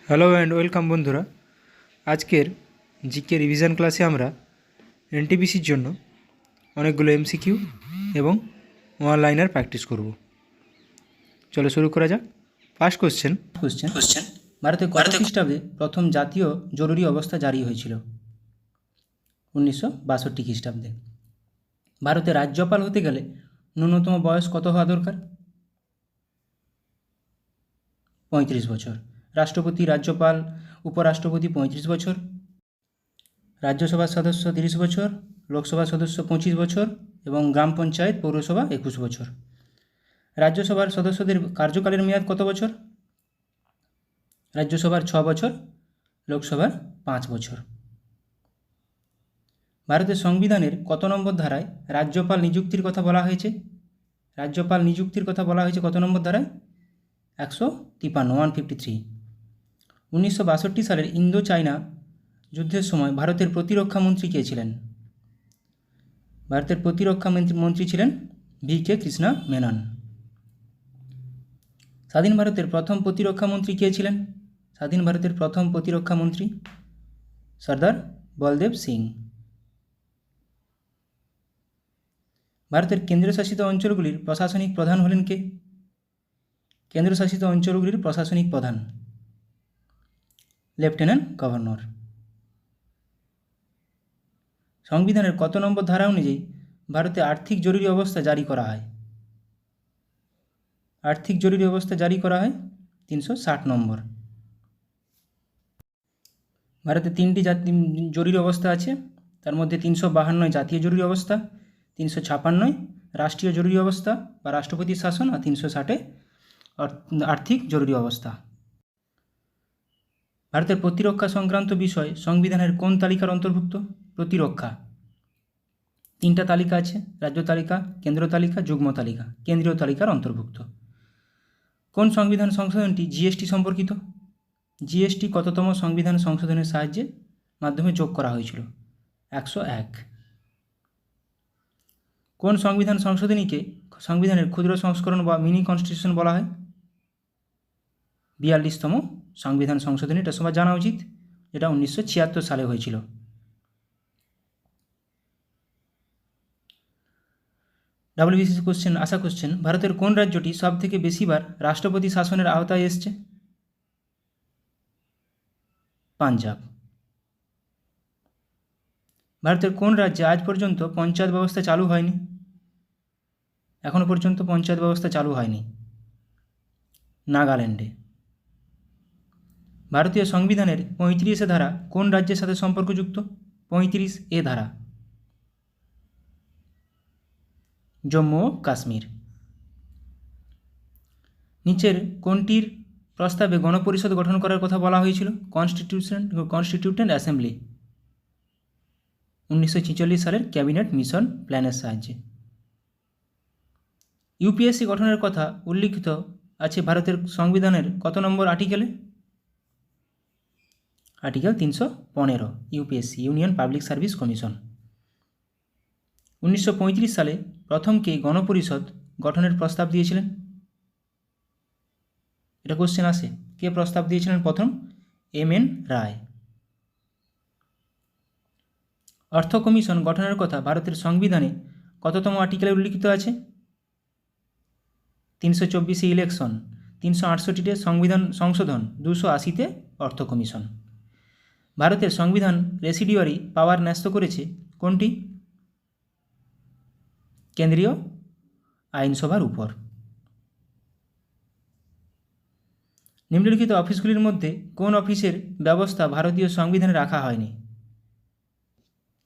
Hello and welcome বন্ধুরা। আজকের GK revision ক্লাসে আমরা এনটিপিসির জন্য অনেকগুলো এমসিকিউ এবং ওয়ান লাইনার প্র্যাকটিস করব। চলো শুরু করা যাক। ফার্স্ট কোশ্চেন, ভারতে কত খ্রিস্টাব্দে প্রথম জাতীয় জরুরি অবস্থা জারি হয়েছিল? 1962 খ্রিস্টাব্দে। ভারতে রাজ্যপাল হতে গেলে ন্যূনতম বয়স কত হওয়া দরকার? 35 বছর। রাষ্ট্রপতি, রাজ্যপাল, উপরাষ্ট্রপতি 35 বছর। রাজ্যসভার সদস্য 30 বছর, লোকসভার সদস্য 25 বছর এবং গ্রাম পঞ্চায়েত পৌরসভা 21 বছর। রাজ্যসভার সদস্যদের কার্যকালের মেয়াদ কত বছর? রাজ্যসভার 6 বছর, লোকসভার 5 বছর। ভারতের সংবিধানের কত নম্বর ধারায় রাজ্যপাল নিযুক্তির কথা বলা হয়েছে? রাজ্যপাল নিযুক্তির কথা বলা হয়েছে কত নম্বর ধারায়? 153, 1962 সালের ইন্দো চায়না যুদ্ধের সময় ভারতের প্রতিরক্ষা মন্ত্রী কে ছিলেন? ভারতের প্রতিরক্ষা মন্ত্রী ছিলেন V.K. কৃষ্ণা মেনন। স্বাধীন ভারতের প্রথম প্রতিরক্ষা মন্ত্রী কে ছিলেন? স্বাধীন ভারতের প্রথম প্রতিরক্ষা মন্ত্রী সর্দার বলদেব সিং। ভারতের কেন্দ্রশাসিত অঞ্চলগুলির প্রশাসনিক প্রধান হলেন কে? কেন্দ্রশাসিত অঞ্চলগুলির প্রশাসনিক প্রধান লেফটেন্যান্ট গভর্নর। সংবিধানের কত নম্বর ধারা অনুযায়ী ভারতে আর্থিক জরুরি অবস্থা জারি করা হয়? আর্থিক জরুরি অবস্থা জারি করা হয় 360 নম্বর। ভারতে 3টি জরুরি অবস্থা আছে, তার মধ্যে 352 জাতীয় জরুরি অবস্থা, 356 রাষ্ট্রীয় জরুরি অবস্থা বা রাষ্ট্রপতির শাসন, আর 360 আর্থিক জরুরি অবস্থা। ভারতের প্রতিরক্ষা সংক্রান্ত বিষয় সংবিধানের কোন তালিকার অন্তর্ভুক্ত? প্রতিরক্ষা 3টা তালিকা আছে, রাজ্য তালিকা, কেন্দ্র তালিকা, যুগ্ম তালিকা। কেন্দ্রীয় তালিকার অন্তর্ভুক্ত। কোন সংবিধান সংশোধনটি জিএসটি সম্পর্কিত? জিএসটি কততম সংবিধান সংশোধনের সাহায্যে মাধ্যমে যোগ করা হয়েছিল? 101। কোন সংবিধান সংশোধনীকে সংবিধানের ক্ষুদ্র সংস্করণ বা মিনি কনস্টিটিউশন বলা হয়? 42তম সংবিধান সংশোধনী, এটা সবার জানা উচিত, যেটা 1976 সালে হয়েছিল। ডাব্লিউবিসিএস কোশ্চেন, আশা কোশ্চেন, ভারতের কোন রাজ্যটি সব থেকে বেশিবার রাষ্ট্রপতি শাসনের আওতায় এসছে? পাঞ্জাব। ভারতের কোন রাজ্যে আজ পর্যন্ত পঞ্চায়েত ব্যবস্থা চালু হয়নি? এখনও পর্যন্ত পঞ্চায়েত ব্যবস্থা চালু হয়নি? নাগাল্যান্ডে। ভারতীয় সংবিধানের 35 ধারা কোন রাজ্যের সাথে সম্পর্কযুক্ত? 35 ধারা জম্মু ও কাশ্মীর। নিচের কোনটির প্রস্তাবে গণপরিষদ গঠন করার কথা বলা হয়েছিল? কনস্টিটিউয়েন্ট অ্যাসেম্বলি 1946 সালের ক্যাবিনেট মিশন প্ল্যানের সাহায্যে। ইউপিএসসি গঠনের কথা উল্লিখিত আছে ভারতের সংবিধানের কত নম্বর আর্টিকেলে? Article 315, UPSC, union public service commission. 1935 সালে প্রথম কে গণপরিষদ গঠনের প্রস্তাব দিয়েছিলেন? এটা কোশ্চেন আসে, কে প্রস্তাব দিয়েছিলেন প্রথম? এম.এন. রায়। অর্থ কমিশন গঠনের কথা ভারতের সংবিধানে কততম আর্টিকেলে উল্লিখিত আছে? 324 ইলেকশন, 368 সংবিধান সংশোধন, 280 অর্থ কমিশন। ভারতের সংবিধান রেসিডিউয়ারি পাওয়ার ন্যস্ত করেছে কোনটি? কেন্দ্রীয় আইনসভার উপর। নিম্নলিখিত অফিসগুলির মধ্যে কোন অফিসের ব্যবস্থা ভারতীয় সংবিধানে রাখা হয়নি?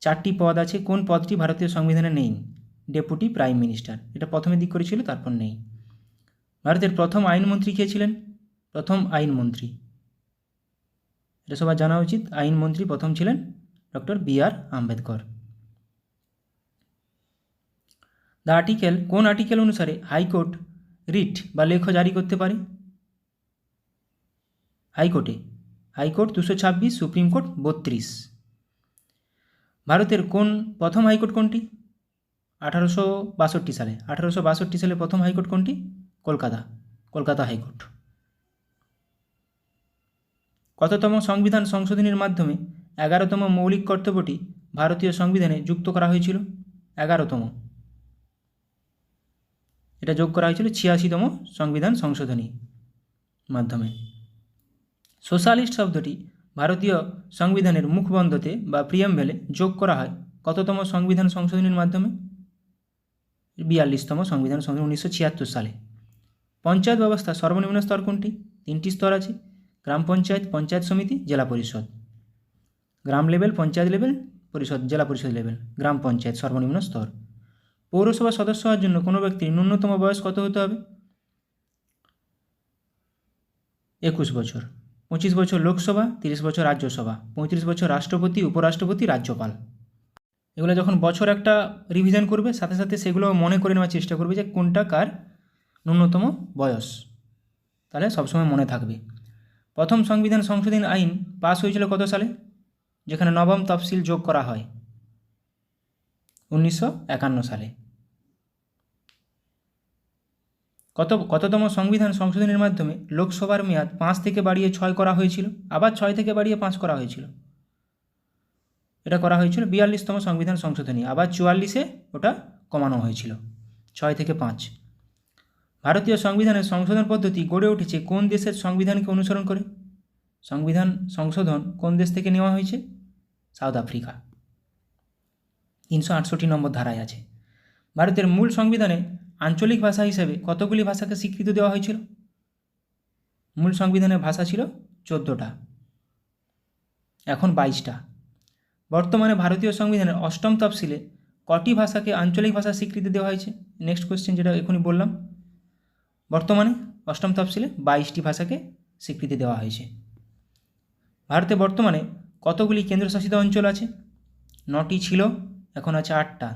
4টি পদ আছে, কোন পদটি ভারতীয় সংবিধানে নেই? ডেপুটি প্রাইম মিনিস্টার, এটা প্রথমে দিক করেছিল, তারপর নেই। ভারতের প্রথম আইনমন্ত্রী কে ছিলেন? প্রথম আইনমন্ত্রী, এটা সবার জানা উচিত, আইনমন্ত্রী প্রথম ছিলেন doctor B.R. Ambedkar. The article, কোন আর্টিকেল অনুসারে হাইকোর্ট রিট বা লেখ জারি করতে পারে? High court 226, supreme court 32। ভারতের প্রথম হাইকোর্ট কোনটি? 1862 সালে। 1862 সালে প্রথম হাইকোর্ট কোনটি? কলকাতা হাইকোর্ট। কততম সংবিধান সংশোধনীর মাধ্যমে 11তম মৌলিক কর্তব্যটি ভারতীয় সংবিধানে যুক্ত করা হয়েছিল? 11তম, এটা যোগ করা হয়েছিল 86তম সংবিধান সংশোধনীর মাধ্যমে। সোশ্যালিস্ট শব্দটি ভারতীয় সংবিধানের মুখবন্ধতে বা প্রিয়াম্বেলে যোগ করা হয় কততম সংবিধান সংশোধনীর মাধ্যমে? 42তম সংবিধান সংশোধনী 1976 সালে। পঞ্চায়েত ব্যবস্থা সর্বনিম্ন স্তর কোনটি? 3টি স্তর আছে, গ্রাম পঞ্চায়েত, পঞ্চায়েত সমিতি, জেলা পরিষদ। গ্রাম লেভেল, পঞ্চায়েত লেভেল, পরিষদ, জেলা পরিষদ লেভেল, গ্রাম পঞ্চায়েত সর্বনিম্ন স্তর। পৌরসভা সদস্য হওয়ার জন্য কোনো ব্যক্তির ন্যূনতম বয়স কত হতে হবে? 21 বছর। 25 বছর লোকসভা, 30 বছর রাজ্যসভা, 35 বছর রাষ্ট্রপতি, উপরাষ্ট্রপতি, রাজ্যপাল। এগুলো যখন বছর একটা রিভিশন করবে, সাথে সাথে সেগুলো মনে করে নেওয়ার চেষ্টা করবে যে কোনটা কার ন্যূনতম বয়স, তাহলে সবসময় মনে থাকবে। প্রথম সংবিধান সংশোধনী আইন পাস হয়েছিল কত সালে, যেখানে নবম তফসিল যোগ করা হয়? 1951 সালে। কততম সংবিধান সংশোধনীর মাধ্যমে লোকসভার মেয়াদ 5 থেকে বাড়িয়ে 6 করা হয়েছিল, আবার 6 থেকে বাড়িয়ে 5 করা হয়েছিল? এটা করা হয়েছিল 42তম সংবিধান সংশোধনী, আবার 44-এ ওটা কমানো হয়েছিল 6 থেকে 5। ভারতীয় সংবিধানের সংশোধন পদ্ধতি গড়ে উঠেছে কোন দেশের সংবিধানকে অনুসরণ করে? সংবিধান সংশোধন কোন দেশ থেকে নেওয়া হয়েছে? South Africa. 368 নম্বর ধারায় আছে। ভারতের মূল সংবিধানে আঞ্চলিক ভাষা হিসেবে কতগুলি ভাষাকে স্বীকৃতি দেওয়া হয়েছিল? মূল সংবিধানের ভাষা ছিল 14টা, এখন 22টা। বর্তমানে ভারতীয় সংবিধানের 8ম তফসিলে কটি ভাষাকে আঞ্চলিক ভাষার স্বীকৃতি দেওয়া হয়েছে? নেক্সট কোশ্চেন, যেটা এখনই বললাম। বর্তমানে 8ম তফসিলে 22টি ভাষাকে স্বীকৃতি দেওয়া হয়েছে। ভারতে বর্তমানে কতগুলি কেন্দ্রশাসিত অঞ্চল আছে? 9টি ছিল, এখন আছে 8টা।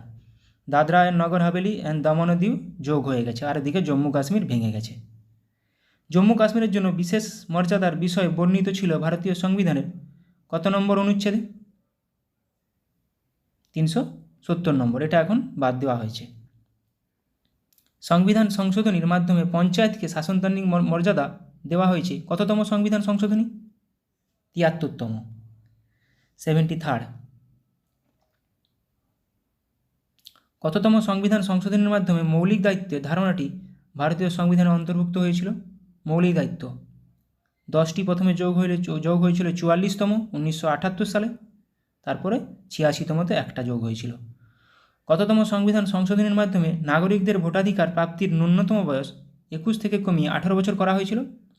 দাদরা অ্যান্ড নগর হাভেলি অ্যান্ড দমন ও দিউ যোগ হয়ে গেছে, আর এদিকে জম্মু কাশ্মীর ভেঙে গেছে। জম্মু কাশ্মীরের জন্য বিশেষ মর্যাদার বিষয় বর্ণিত ছিল ভারতীয় সংবিধানের কত নম্বর অনুচ্ছেদে? 370 নম্বর, এটা এখন বাদ দেওয়া হয়েছে। সংবিধান সংশোধনীর মাধ্যমে পঞ্চায়েতকে শাসনতান্ত্রিক মর্যাদা দেওয়া হয়েছে কততম সংবিধান সংশোধনী? 73তম, 73rd। কততম সংবিধান সংশোধনের মাধ্যমে মৌলিক দায়িত্বের ধারণাটি ভারতীয় সংবিধানে অন্তর্ভুক্ত হয়েছিল? মৌলিক দায়িত্ব 10টি প্রথমে যোগ হয়েছিল 44তম 1978 সালে, তারপরে 86তমতে একটা যোগ হয়েছিল। কততম সংবিধান সংশোধনের মাধ্যমে নাগরিকদের ভোটাধিকার প্রাপ্তির ন্যূনতম বয়স 21 থেকে কমিয়ে 18 বছর করা হয়েছিল?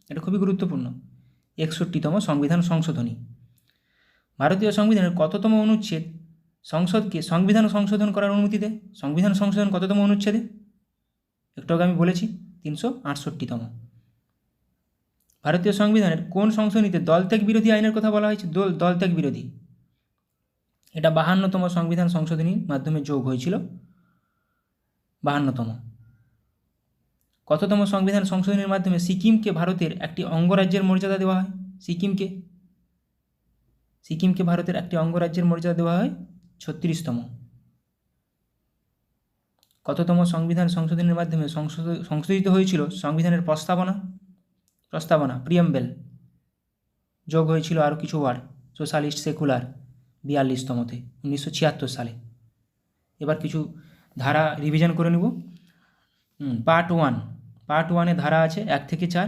এটা খুবই গুরুত্বপূর্ণ। 61তম সংবিধান সংশোধনী। ভারতীয় সংবিধানের কততম অনুচ্ছেদ সংসদকে সংবিধান সংশোধন করার অনুমতি দেয়? সংবিধান সংশোধন কততম অনুচ্ছেদে? একটু আগে আমি বলেছি 368তম। ভারতীয় সংবিধানের কোন সংশোধনীতে দলত্যাগ বিরোধী আইনের কথা বলা হয়েছে? দলত্যাগ বিরোধী, এটা 52তম সংবিধান সংশোধনীর মাধ্যমে যোগ হয়েছিল, 52তম। কততম সংবিধান সংশোধনীর মাধ্যমে সিকিমকে ভারতের একটি অঙ্গরাজ্যের মর্যাদা দেওয়া হয়? সিকিমকে ভারতের একটি অঙ্গরাজ্যের মর্যাদা দেওয়া হয়? 36তম। কততম সংবিধান সংশোধনের মাধ্যমে সংশোধিত হয়েছিল সংবিধানের প্রস্তাবনা প্রিয়াম্বেল? যোগ হয়েছিল আরও কিছু ওয়ার্ড, সোশ্যালিস্ট, সেকুলার, 42তমতে 1976 সালে। এবার কিছু ধারা রিভিশন করে নেব। পার্ট 1-এ ধারা আছে 1 থেকে 4।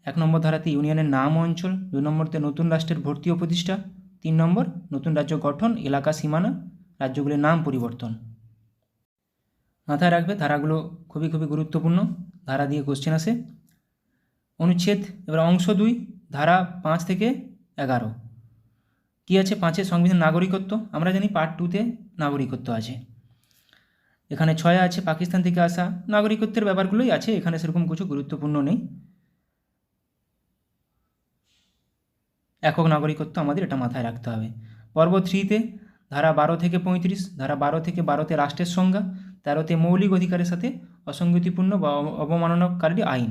1 নম্বর ধারাতে ইউনিয়নের নাম ও অঞ্চল, 2 নম্বরতে নতুন রাষ্ট্রের ভর্তি ও প্রতিষ্ঠা, 3 নম্বর নতুন রাজ্য গঠন, এলাকা সীমানা, রাজ্যগুলির নাম পরিবর্তন। মাথায় রাখবে, ধারাগুলো খুবই খুবই গুরুত্বপূর্ণ, ধারা দিয়ে কোশ্চেন আসে। অনুচ্ছেদ, এবার অংশ 2, ধারা 5 থেকে 11। কী আছে 5-এ? সংবিধান নাগরিকত্ব। আমরা জানি পার্ট 2-তে নাগরিকত্ব আছে। এখানে 6-এ আছে পাকিস্তান থেকে আসা, নাগরিকত্বের ব্যাপারগুলোই আছে, এখানে সেরকম কিছু গুরুত্বপূর্ণ নেই। একক নাগরিকত্ব আমাদের এটা মাথায় রাখতে হবে। পর্ব 3-তে ধারা 12 থেকে 35, ধারা 12 থেকে 12তে রাষ্ট্রের সংজ্ঞা, 13তে মৌলিক অধিকারের সাথে অসঙ্গতিপূর্ণ বা অবমাননাকারী আইন।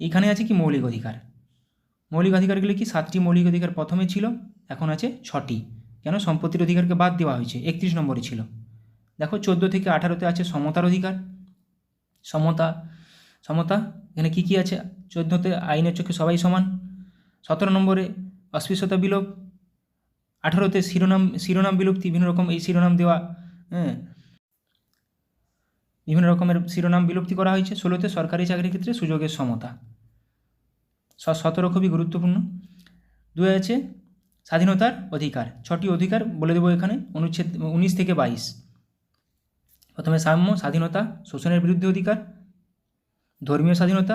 এখানে আছে কি মৌলিক অধিকার। মৌলিক অধিকারগুলি কি? 7টি মৌলিক অধিকার প্রথমে ছিল, এখন আছে 6টি। কেন? সম্পত্তির অধিকারকে বাদ দেওয়া হয়েছে, 31 নম্বরে ছিল। দেখো 14 থেকে 18তে আছে সমতার অধিকার। সমতা এখানে কি কি আছে? 14তে আইনের চোখে সবাই সমান। 17 নম্বরে অস্পৃশ্যতা বিলোপ, 18তে শিরোনাম বিলুপ্তি, বিভিন্ন রকম এই শিরোনাম দেওয়া, হ্যাঁ, বিভিন্ন রকমের শিরোনাম বিলুপ্তি করা হয়েছে। 16তে সরকারি চাকরির ক্ষেত্রে সুযোগের সমতা। 17 খুবই গুরুত্বপূর্ণ। 2 আছে স্বাধীনতার অধিকার। 6টি অধিকার বলে দেবো এখানে, অনুচ্ছেদ 19 থেকে 22। প্রথমে সাম্য, স্বাধীনতা, শোষণের বিরুদ্ধে অধিকার, ধর্মীয় স্বাধীনতা,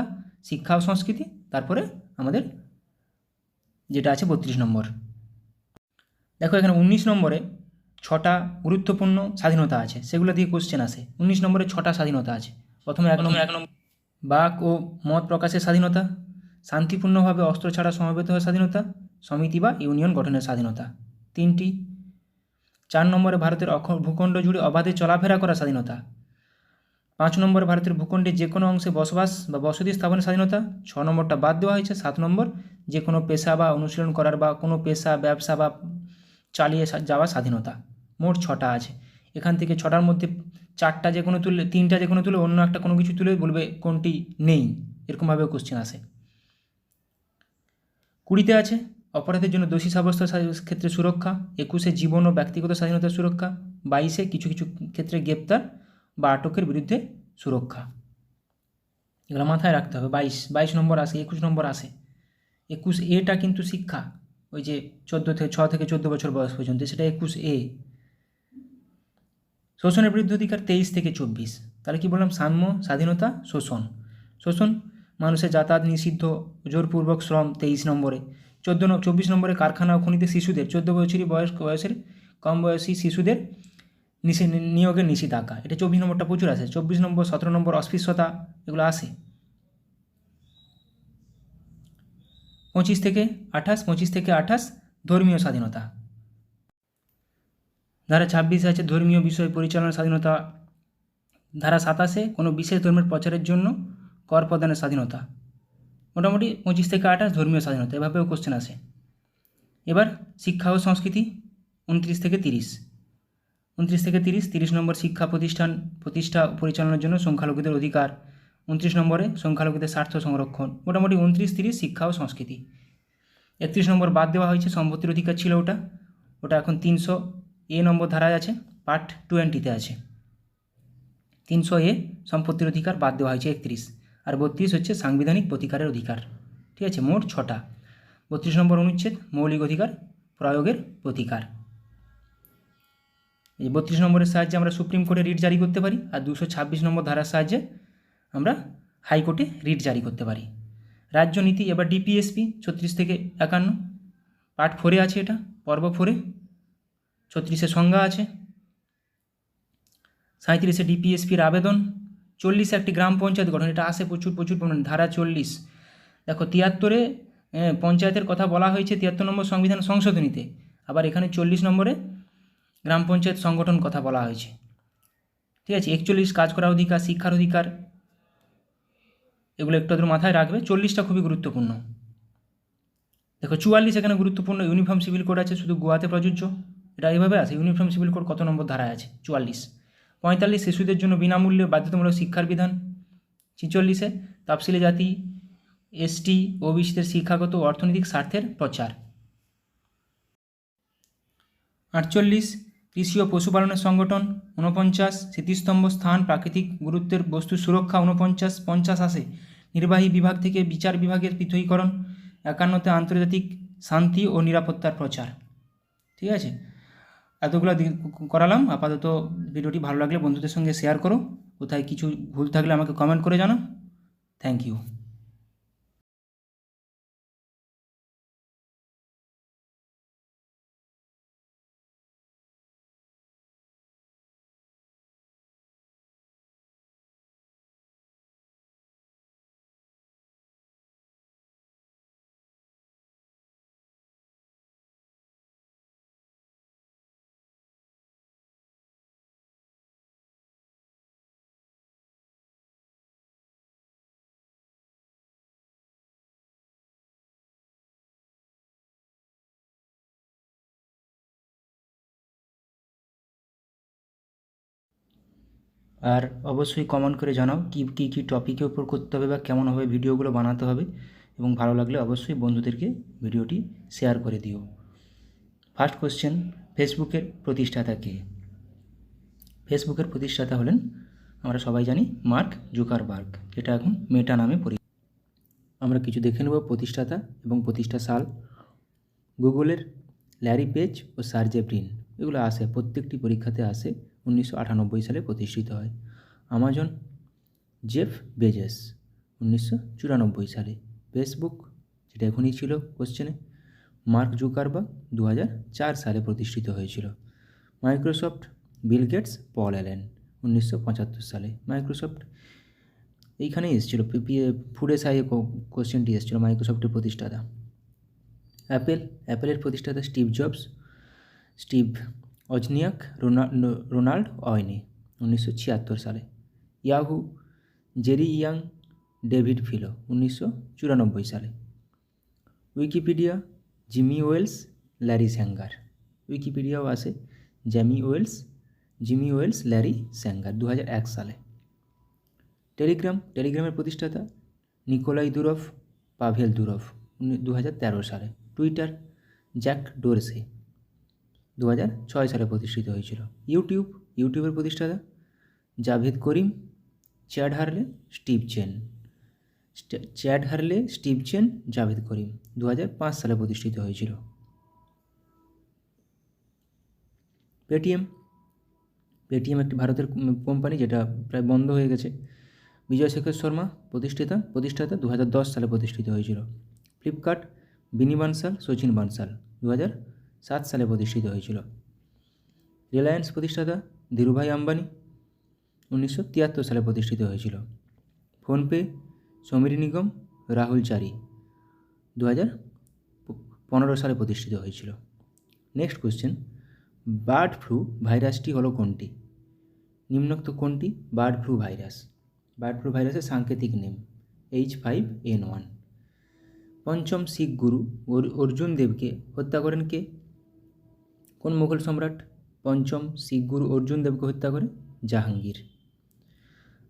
শিক্ষা ও সংস্কৃতি, তারপরে আমাদের যেটা আছে 32 নম্বর। দেখো এখানে 19 নম্বরে 6টা গুরুত্বপূর্ণ স্বাধীনতা আছে, সেগুলো দিয়ে কোশ্চেন আসে। 19 নম্বরে 6টা স্বাধীনতা আছে। প্রথমে এক নম্বর বাক ও মত প্রকাশের স্বাধীনতা, শান্তিপূর্ণভাবে অস্ত্র ছাড়া সমবেত হওয়ার স্বাধীনতা, সমিতি বা ইউনিয়ন গঠনের স্বাধীনতা 3টি। 4 নম্বরে ভারতের ভূখণ্ড জুড়ে অবাধে চলাফেরা করার স্বাধীনতা। 5 নম্বরে ভারতের ভূখণ্ডে যে কোনো অংশে বসবাস বা বসতি স্থাপনের স্বাধীনতা। 6 নম্বরটা বাদ দেওয়া হয়েছে। 7 নম্বর যে কোনো পেশা বা অনুশীলন করার বা কোনো পেশা ব্যবসা বা চালিয়ে যাওয়ার স্বাধীনতা। মোট 6টা আছে। এখান থেকে 6টার মধ্যে 4টা যে কোনো তুললে, 3টা যে কোনো তুলে, অন্য একটা কোনো কিছু তুলে বলবে কোনটি নেই, এরকমভাবেও কোশ্চেন আসে। 20তে আছে অপরাধের জন্য দোষী সাব্যস্তের ক্ষেত্রে সুরক্ষা। 21 জীবন ও ব্যক্তিগত স্বাধীনতার সুরক্ষা। 22 কিছু কিছু ক্ষেত্রে গ্রেপ্তার বা আটকের বিরুদ্ধে সুরক্ষা। এগুলো মাথায় রাখতে হবে। 22 নম্বর আসে, 21 নম্বর আসে। 21A কিন্তু শিক্ষা, ওই যে 6 থেকে 14 বছর বয়স পর্যন্ত, সেটা 21A। শোষণের বিরুদ্ধে অধিকার 23 থেকে 24। তাহলে কি বললাম? সাম্য, স্বাধীনতা, শোষণ। শোষণ মানুষের যাতায়াত নিষিদ্ধ, জোরপূর্বক শ্রম 23 নম্বরে। 24 নম্বরে কারখানা ও খনিতে শিশুদের 14 বছরই বয়সের কম বয়সী শিশুদের নিয়োগের নিষেধাজ্ঞা, এটা 24 নম্বরটা প্রচুর আসে। 24 নম্বর, 17 নম্বর অস্পৃশ্যতা, এগুলো আসে। 25 থেকে 28 ধর্মীয় স্বাধীনতা। ধারা 26 আছে ধর্মীয় বিষয় পরিচালনার স্বাধীনতা। ধারা 27 কোনো বিশেষ ধর্মের প্রচারের জন্য কর প্রদানের স্বাধীনতা। মোটামুটি 25 থেকে 28 ধর্মীয় স্বাধীনতা, এভাবেও কোশ্চেন আসে। এবার শিক্ষা ও সংস্কৃতি 29 থেকে 30। 29 থেকে 30 নম্বর শিক্ষা প্রতিষ্ঠা পরিচালনার জন্য সংখ্যালঘুদের অধিকার। 29 নম্বরে সংখ্যালঘুদের স্বার্থ সংরক্ষণ। মোটামুটি 29, 30 শিক্ষা ও সংস্কৃতি। 31 নম্বর বাদ দেওয়া হয়েছে, সম্পত্তির অধিকার ছিল ওটা এখন 300A নম্বর ধারায় আছে, পার্ট 20-তে আছে। 300A সম্পত্তির অধিকার বাদ দেওয়া হয়েছে 31, আর 32 হচ্ছে সাংবিধানিক প্রতিকারের অধিকার। ঠিক আছে, মোট 6টা। 32 নম্বর অনুচ্ছেদ মৌলিক অধিকার প্রয়োগের প্রতিকার। এই 32 নম্বরের সাহায্যে আমরা সুপ্রিম কোর্টে রিট জারি করতে পারি, আর 226 নম্বর ধারার সাহায্যে আমরা হাইকোর্টে রিট জারি করতে পারি। রাজ্যনীতি এবার ডিপিএসপি 36 থেকে 51, পার্ট 4-এ আছে, এটা পর্ব 4-এ। 36-এ সংজ্ঞা আছে। 37-এ ডিপিএসপির আবেদন। 40-এ একটি গ্রাম পঞ্চায়েত গঠন, এটা আসে প্রচুর পরিমাণে, ধারা 40। দেখো 73-এ পঞ্চায়েতের কথা বলা হয়েছে 73 নম্বর সংবিধান সংশোধনীতে, আবার এখানে 40 নম্বরে গ্রাম পঞ্চায়েত সংগঠন কথা বলা হয়েছে। ঠিক আছে, 41 কাজ করার অধিকার, শিক্ষার অধিকার, এগুলো একটু মাথায় রাখবে। 40টা খুবই গুরুত্বপূর্ণ। দেখো 44 এখানে গুরুত্বপূর্ণ, ইউনিফর্ম সিভিল কোড আছে, শুধু গোয়াতে প্রযোজ্য, এটা এইভাবে আছে। ইউনিফর্ম সিভিল কোড কত নম্বর ধারায় আছে? 44। 45 শিশুদের জন্য বিনামূল্যে বাধ্যতামূলক শিক্ষার বিধান। 46-এ তফসিলি জাতি, এসটি, ওবিসিদের শিক্ষাগত ও অর্থনৈতিক স্বার্থের প্রচার। 48 কৃষি ও পশুপালনের সংগঠন। 49 স্মৃতিস্তম্ভ স্থান প্রাকৃতিক গুরুত্বের বস্তু সুরক্ষা। 49 50 আসে নির্বাহী বিভাগ থেকে বিচার বিভাগের পৃথকীকরণ। 51-তে আন্তর্জাতিক শান্তি ও নিরাপত্তার প্রচার। ঠিক আছে, এতগুলো করালাম। আপাতত ভিডিওটি ভালো লাগলে বন্ধুদের সঙ্গে শেয়ার করো, কোথায় কিছু ভুল থাকলে আমাকে কমেন্ট করে জানাও। Thank you. আর অবশ্যই কমেন্ট করে জানাও কী কী টপিকের উপর করতে হবে বা কেমনভাবে ভিডিওগুলো বানাতে হবে, এবং ভালো লাগলে অবশ্যই বন্ধুদেরকে ভিডিওটি শেয়ার করে দিও। ফার্স্ট কোশ্চেন, ফেসবুকের প্রতিষ্ঠাতা কে? ফেসবুকের প্রতিষ্ঠাতা হলেন, আমরা সবাই জানি, মার্ক জুকারবার্গ, যেটা এখন মেটা নামে পরিচিত। আমরা কিছু দেখে নেব প্রতিষ্ঠাতা এবং প্রতিষ্ঠা সাল। গুগলের ল্যারি পেজ ও সার্জে ব্রিন, এগুলো আসে, প্রত্যেকটি পরীক্ষাতে আসে। 1998 সালে প্রতিষ্ঠিত হয়। আমাজন, জেফ বেজেস, 1994 সালে। ফেসবুক, যেটা এখনই ছিল কোশ্চেনে, মার্ক জুকারবার্গ 2004 সালে প্রতিষ্ঠিত হয়েছিল। Microsoft, Bill Gates, Paul Allen, 1975 সালে। মাইক্রোসফট এইখানেই এসেছিলো, ফুডে সাইয়ে কোশ্চেনটি এসেছিলো, মাইক্রোসফটের প্রতিষ্ঠাতা। অ্যাপেলের প্রতিষ্ঠাতা Steve Jobs, Steve Wozniak, Ronald Wayne, 1976 সালে। Yahoo, Jerry Yang, David Filo, 1994 সালে। Wikipedia, Jimmy Wales, Larry Sanger. উইকিপিডিয়াও আসে, জিমি ওয়েলস, ল্যারি স্যাঙ্গার, 2001 সালে। টেলিগ্রামের প্রতিষ্ঠাতা নিকোলাই দুরভ, পাভেল দুরভ, 2013 সালে। টুইটার, জ্যাক ডোরসে, 2006 সালে প্রতিষ্ঠিত হয়েছিল। ইউটিউবের প্রতিষ্ঠাতা জাভেদ করিম, চ্যাড হারলে, স্টিভ চেন, জাভেদ করিম, 2005 সালে প্রতিষ্ঠিত হয়েছিল। পেটিএম একটি ভারতের কোম্পানি, যেটা প্রায় বন্ধ হয়ে গেছে। বিজয় শেখর শর্মা, প্রতিষ্ঠাতা 2010 সালে প্রতিষ্ঠিত হয়েছিল। ফ্লিপকার্ট, বিনি বানসাল, সচিন বানসাল, 2007 সালে প্রতিষ্ঠিত হয়েছিল। রিলায়েন্স প্রতিষ্ঠাতা ধীরুভাই আম্বানি, 1973 সালে প্রতিষ্ঠিত হয়েছিল। ফোনপে, সমীর নিগম, রাহুল চারি, 2015 সালে প্রতিষ্ঠিত হয়েছিল। নেক্সট কোশ্চেন, বার্ড ফ্লু ভাইরাসটি হলো কোনটি? নিম্নোক্ত কোনটি bird flu virus? Bird flu ভাইরাসের সাংকেতিক নেম H5N1। পঞ্চম শিখ গুরু অর্জুন দেবকে হত্যা করেন কে? কোন মুঘল সম্রাট পঞ্চম শিখ গুরু অর্জুন দেবকে হত্যা করে? জাহাঙ্গীর।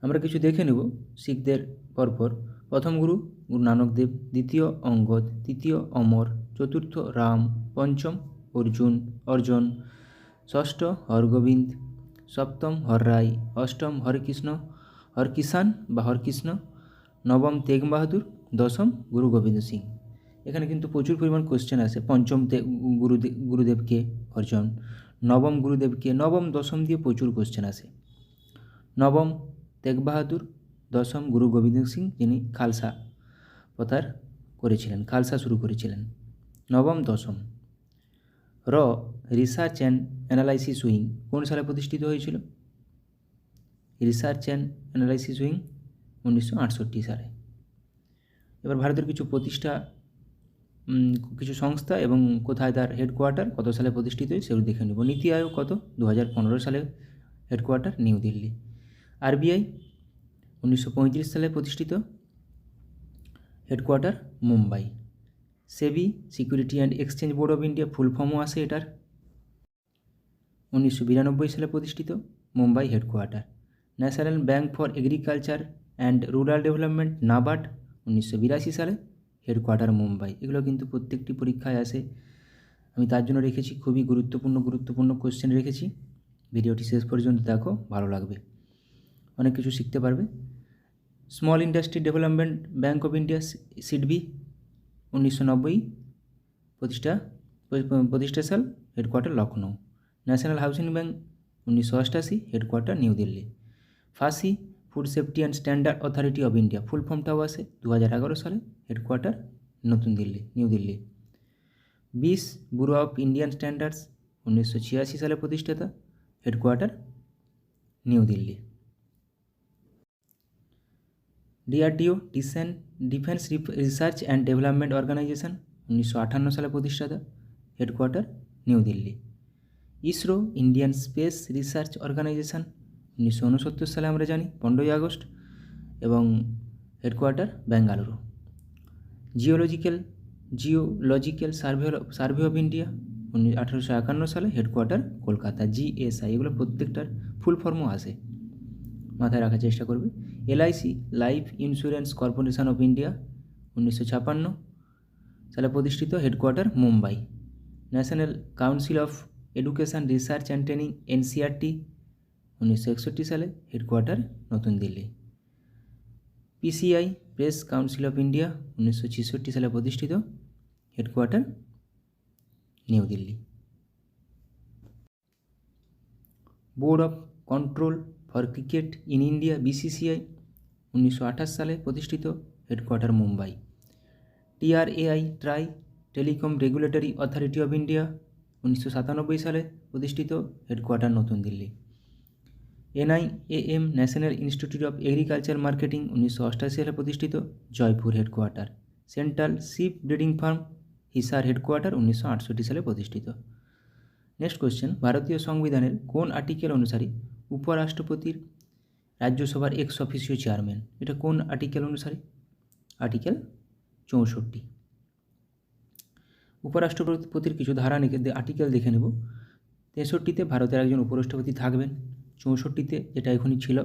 আমরা কিছু দেখে নেব শিখদের পরপর। প্রথম গুরু নানক দেব, দ্বিতীয় অঙ্গদ, তৃতীয় অমর, চতুর্থ রাম, পঞ্চম অর্জন, ষষ্ঠ হরগোবিন্দ, সপ্তম হররায়, অষ্টম হরকৃষ্ণ, নবম তেগ বাহাদুর, দশম গুরু গোবিন্দ সিং। এখানে কিন্তু প্রচুর পরিমাণ কোশ্চেন আসে। পঞ্চম গুরুদেবকে অর্জন, নবম গুরুদেবকে, নবম দশম দিয়ে প্রচুর কোশ্চেন আসে। নবম তেগ বাহাদুর, দশম গুরু গোবিন্দ সিং, যিনি খালসা প্রথার করেছিলেন, খালসা শুরু করেছিলেন। নবম দশম। রিসার্চ অ্যান্ড অ্যানালাইসিস উইং কোন সালে প্রতিষ্ঠিত হয়েছিল? রিসার্চ অ্যান্ড অ্যানালাইসিস উইং 1968 সালে। এবার ভারতের কিছু সংস্থা এবং কোথায় তার হেডকোয়ার্টার, কত সালে প্রতিষ্ঠিত হয় সেগুলো দেখে নেব। নীতি আয়োগ কত? 2015 সালে হেডকোয়ার্টার নিউ দিল্লি। আরবিআই 1935 সালে প্রতিষ্ঠিত, headquarter Mumbai. SEBI, security and exchange board of India, full ফর্মও আছে এটার। 1992 সালে প্রতিষ্ঠিত, Mumbai headquarter. National bank for agriculture and rural development, NABARD, 1982 সালে, হেডকোয়ার্টার মুম্বাই। এগুলো কিন্তু প্রত্যেকটি পরীক্ষায় আসে, আমি তার জন্য রেখেছি। খুবই গুরুত্বপূর্ণ কোশ্চেন রেখেছি। ভিডিওটি শেষ পর্যন্ত দেখো, ভালো লাগবে, অনেক কিছু শিখতে পারবে। Small industry development bank of India, SIDBI, 1990 প্রতিষ্ঠা সাল, headquarter Lucknow. National housing bank 1988, headquarter new Delhi. FSSAI, food safety and standard authority of India, full ফর্মটাও আসে, 2011 সালে, হেডকোয়ার্টার নিউ দিল্লি। বিস, ব্যুরো অফ ইন্ডিয়ান স্ট্যান্ডার্ডস, 1986 সালে প্রতিষ্ঠাতা, headquarter new Delhi. DRDO, defence research and development organisation, 1958 সালে প্রতিষ্ঠাতা, headquarter new Delhi. ISRO, Indian space research organisation, 1969 সালে আমরা জানি, 15 আগস্ট, এবং headquarter Bengaluru. Geological survey of India, 1851 সালে, হেডকোয়ার্টার কলকাতা। জিএসআই, এগুলো প্রত্যেকটার ফুল ফর্মও আসে, মাথায় রাখার চেষ্টা করবে। LIC, life insurance corporation of India, 1956 সালে প্রতিষ্ঠিত, headquarter Mumbai. National council of education research and training NCERT 1961 সালে, হেডকোয়ার্টার নতুন Delhi. PCI press council of India 1966 সালে প্রতিষ্ঠিত, headquarter new Delhi. Board of control for cricket in India BCCI 1928 সালে প্রতিষ্ঠিত, headquarter Mumbai. TRAI try telecom regulatory authority of India 1997 সালে প্রতিষ্ঠিত, headquarter নতুন Delhi. NIAM national institute of agriculture marketing 1988 সালে প্রতিষ্ঠিত, Jaipur headquarter. Central sheep breeding farm Hisar headquarter 1968 সালে প্রতিষ্ঠিত। Next question, ভারতীয় সংবিধানের কোন আর্টিকেল অনুসারে উপরাষ্ট্রপতির রাজ্যসভার এক্স অফিসিও চেয়ারম্যান? এটা কোন আর্টিকেল অনুসারে? আর্টিকেল 64। উপরাষ্ট্রপতির কিছু ধারা আর্টিকেল দেখে নেব। 63তে ভারতের একজন উপরাষ্ট্রপতি থাকবেন। 64তে, যেটা এখনই ছিল,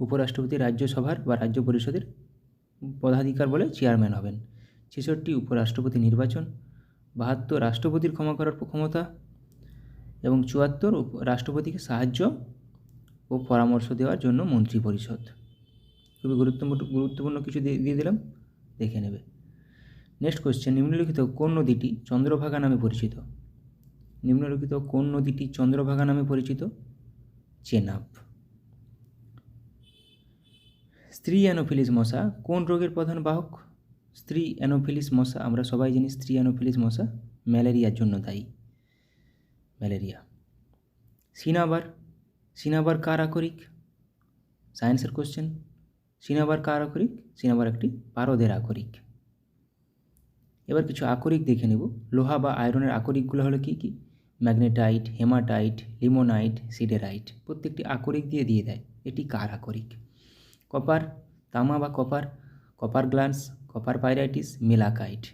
উপরাষ্ট্রপতি রাজ্যসভার বা রাজ্য পরিষদের পদাধিকার বলে চেয়ারম্যান হবেন। 66 উপরাষ্ট্রপতি নির্বাচন। 72 রাষ্ট্রপতির ক্ষমা করার ক্ষমতা এবং 74 রাষ্ট্রপতিকে সাহায্য ও পরামর্শ দেওয়ার জন্য মন্ত্রী পরিষদ। খুবই গুরুত্বপূর্ণ কিছু দিয়ে দিলাম, দেখে নেবে। নেক্সট কোশ্চেন, নিম্নলিখিত কোন নদীটি চন্দ্রভাগা নামে পরিচিত? নিম্নলিখিত কোন নদীটি চন্দ্রভাগা নামে পরিচিত? চেনাব। স্ত্রী অ্যানোফিলিস মশা কোন রোগের প্রধান বাহক? স্ত্রী অ্যানোফিলিস মশা, আমরা সবাই জানি স্ত্রী অ্যানোফিলিস মশা ম্যালেরিয়ার জন্য দায়ী। ম্যালেরিয়া। সিনাবার কার আকরিক? সায়েন্সের কোশ্চেন। সিনাবার কার আকরিক? সিনাবার একটি পারদের আকরিক। এবার কিছু আকরিক দেখে নেব। লোহা বা আয়রনের আকরিকগুলো হলো কী কী? Magnetite, haematite, limonite, siderite. প্রত্যেকটি আকরিক দিয়ে দেয় এটি কার আকরিক। কপার, তামা বা copper glance, copper pyrites, malachite.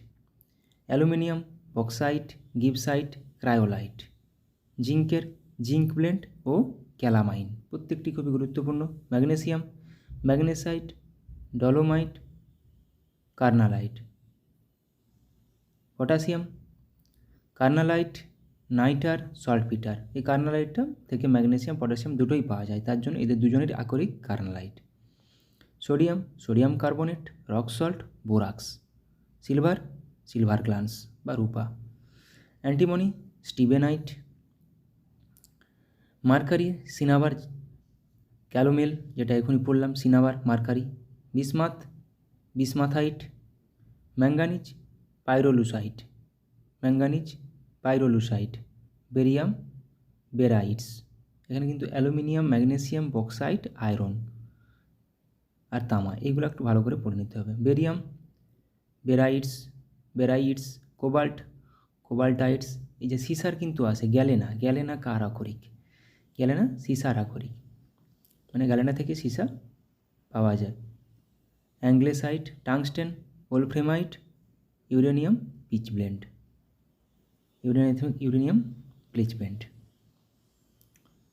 Aluminium, bauxite, gibbsite, cryolite. জিঙ্কের জিঙ্ক ব্লেন্ড ও ক্যালামাইন, প্রত্যেকটি খুবই গুরুত্বপূর্ণ। Magnesium, magnesite, dolomite, carnallite. Potassium, carnallite, nitre, saltpetre. এই কার্নালাইটটা থেকে ম্যাগনেসিয়াম পটাশিয়াম দুটোই পাওয়া যায়, তার জন্য এদের দুজনের আকরিক carnallite. Sodium carbonate, rock salt, borax. Silver glance বা রূপা। Antimony, stibnite. Mercury, cinnabar calomel, যেটা এখনই পড়লাম, cinnabar, mercury. Bismuthite. Manganese, pyrolusite. Barium, barytes. এখানে কিন্তু অ্যালুমিনিয়াম, ম্যাগনেসিয়াম, বক্সাইট, আয়রন আর তামা, এইগুলো একটু ভালো করে পড়ে নিতে হবে। Barium, barytes, cobaltites. এই যে সিসার কিন্তু আসে, গ্যালেনা কার আকরিক? গ্যালেনা সিসার আকরিক, মানে গ্যালেনা থেকে সিসা পাওয়া যায়। অ্যাংলেসাইট, টাংস্টেন, ওলফ্রেমাইট, ইউরেনিয়াম পিচব্লেন্ড।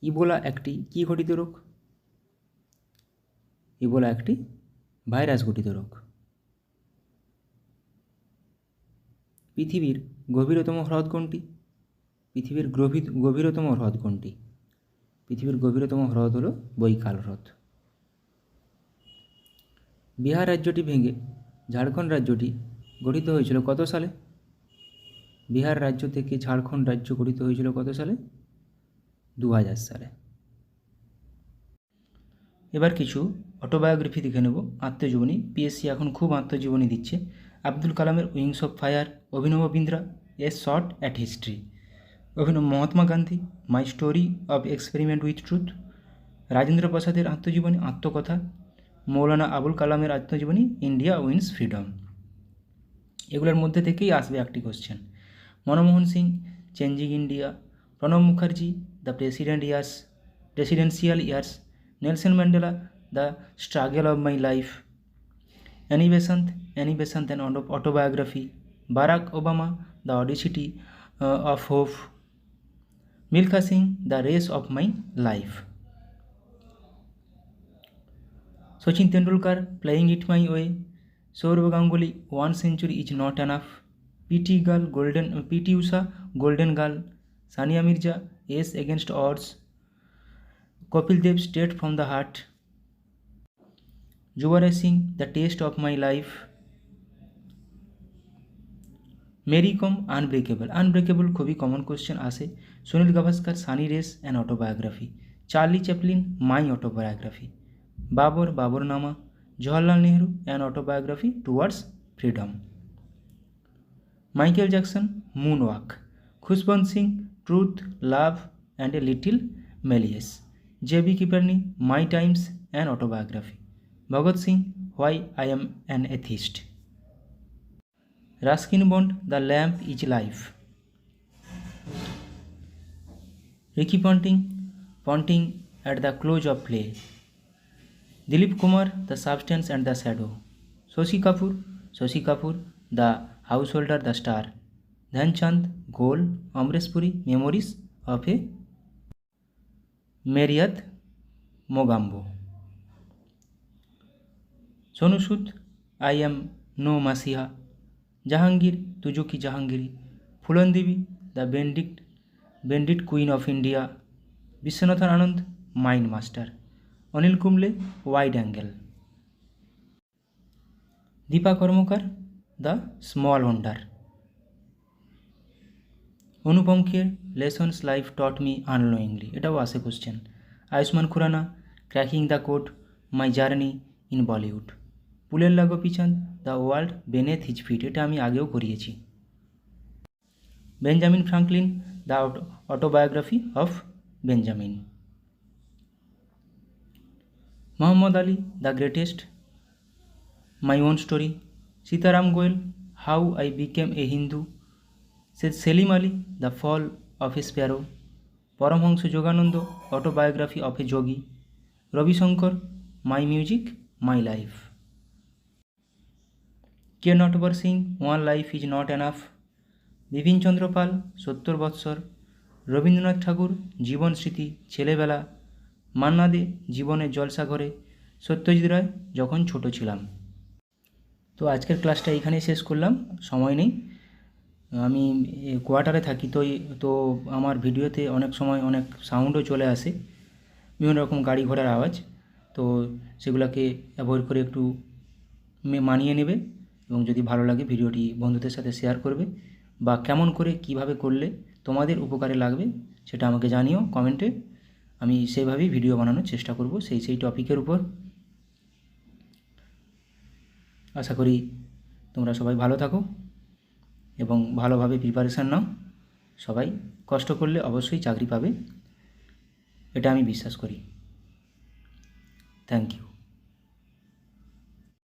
ইবোলা একটি কী ঘটিত রোগ? ইবোলা একটি ভাইরাস ঘটিত রোগ। পৃথিবীর গভীরতম হ্রদ কোনটি? পৃথিবীর গভীরতম হ্রদ হল বৈকাল হ্রদ। বিহার রাজ্যটি ভেঙে ঝাড়খণ্ড রাজ্যটি গঠিত হয়েছিল কত সালে? বিহার রাজ্য থেকে ঝাড়খণ্ড রাজ্য গঠিত হয়েছিল কত সালে? 2000 সালে। এবার কিছু অটোবায়োগ্রাফি দেখে নেব, আত্মজীবনী। পিএসসি এখন খুব আত্মজীবনী দিচ্ছে। আব্দুল কালামের উইংস অফ ফায়ার, অভিনব Bindra, a short at history. Mahatma Gandhi, my story of experiment with truth. Rajendra প্রসাদের আত্মজীবনী, আত্মকথা। মৌলানা আবুল কালামের আত্মজীবনী, ইন্ডিয়া উইন্স ফ্রিডম। এগুলোর মধ্যে থেকেই আসবে একটি question. Manmohan Singh, changing India. Pranab Mukherjee, the presidential years. Nelson Mandela, the struggle of my life. Annie Besant an autobiography. Barack Obama, the audacity of hope. Milkha Singh, the race of my life. Sachin Tendulkar, playing it my way. Sourav Ganguly, 1 century is not enough. PT Usha, golden girl. Sania Mirza, Ace against odds. Kapil Dev, straight from the heart. Yuvraj Singh, the taste of my life. Mary Kom, unbreakable. Unbreakable খুবই common question আসে। Sunil Gavaskar, sunny days an autobiography. Charlie Chaplin, my autobiography. Baburnama. Jawaharlal Nehru, an autobiography towards freedom. Michael Jackson, moonwalk. Khushwant Singh, truth, love and a little malice. JB Kripalani, my times an autobiography. Bhagat Singh, why I am an atheist. Ruskin Bond, the lamp is lit. Ricky Ponting at the close of play. Dilip Kumar, the substance and the shadow. Shashi Kapoor, the householder, the star. Dhyanchand, goal. Amresh Puri, memories of a Marriott Mogambo. Sonu Sood, I am no Masiha. Jahangir, Tujo Ki Jahangiri. Phulan Devi, the Bandit Queen of India. Vishwanathan Anand, Mind Master. Anil Kumble, Wide Angle. Deepa Karmakar, The Small Wonder. Anupam Kher, Lessons Life Taught Me Unknowingly. এটাও আসে question. Ayushmann Khurrana, cracking the code, my journey in Bollywood. Pullela Gopichand, the world beneath his feet. এটা আমি আগেও করিয়েছি। Benjamin Franklin, the autobiography of Benjamin. Muhammad Ali, the greatest, my own story. Sitaram Goel, how I became a Hindu. Salim Ali, the fall of a sparrow. Paramahansa Yogananda, autobiography of a yogi. Ravishankar, my music my life. K Natwar Singh, one life is not enough. Bipin Chandra Pal, 70 বৎসর। রবীন্দ্রনাথ ঠাকুর, জীবন স্মৃতি, ছেলেবেলা। মান্না দে, জীবনের জলসাঘরে। সত্যজিৎ রায়, যখন ছোট ছিলাম। তো আজকের ক্লাসটা এখানেই শেষ করলাম, সময় নেই। আমি কোয়ার্টারে থাকি, তো আমার ভিডিওতে অনেক সময় অনেক সাউন্ডও চলে আসে, বিভিন্ন রকম গাড়ি ঘোড়ার আওয়াজ। তো সেগুলোকে অ্যাভয়েড করে একটু মানিয়ে নেবে, এবং যদি ভালো লাগে ভিডিওটি বন্ধুদের সাথে শেয়ার করবে, বা কেমন করে কিভাবে করলে তোমাদের উপকারে লাগবে সেটা আমাকে জানিও কমেন্টে। আমি সেইভাবেই ভিডিও বানানোর চেষ্টা করব সেই টপিকের উপর। আশা করি তোমরা সবাই ভালো থাকো এবং ভালোভাবে প্রিপারেশান নাও। সবাই কষ্ট করলে অবশ্যই চাকরি পাবে, এটা আমি বিশ্বাস করি। Thank you.